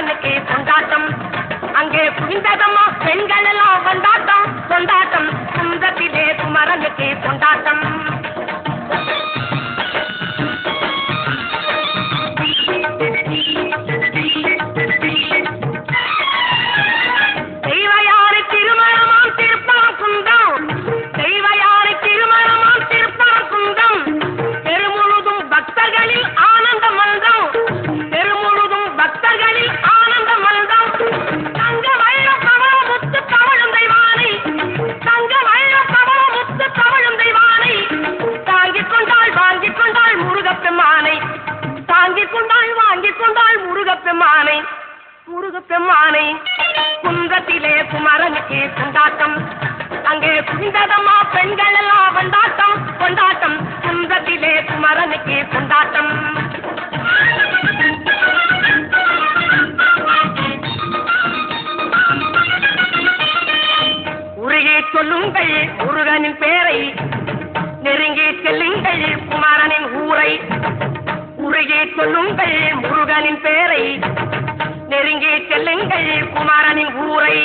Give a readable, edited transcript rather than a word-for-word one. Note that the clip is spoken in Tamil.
குமரனுக்கு கொண்டாட்டம். அங்கே குவிந்ததம்மா பெண்கள் எல்லாம் கொண்டாட்டம் கொண்டாட்டம். குன்றத்திலே குமரனுக்கு கொண்டாட்டம். தெய்வயாறு திருமணமாம் திருப்பரங்குன்றம். தெய்வயாறு திருமணமாம் திருப்பரங்குன்றம். தெருமுழுதும் பக்தர்களில் ஆனந்த மல்தம். தெருமுழுதும் பக்தர்களில் ஆனந்த மல்தம். தங்க வைர பவள முத்து தவழும் தெய்வானை. தங்க வைர பவள முத்து தவழும் தெய்வானை. தாங்கிக் கொண்டாள் வாங்கிக் கொண்டாள் முருகப்பெம்மானை. தாங்கிக் கொண்டாள் வாங்கிக் கொண்டாள் முருகப்பெம்மானை. முருகப்பெம்மானை. குன்றத்திலே குமரனுக்கு கொண்டாட்டம். அங்கே குவிந்ததம்மா பெண்கள் எல்லாம் கொண்டாட்டம் கொண்டாட்டம். குன்றத்திலே குமரனுக்கு கொண்டாட்டம். உருகி சொல்லுங்கள் முருகனின் பேரை. நெருங்கி செல்லுங்கள் குமரனின் ஊரை. உருகி சொல்லுங்கள் முருகனின் பேரை. நெருங்கி செல்லுங்கள் குமரனின் ஊரை.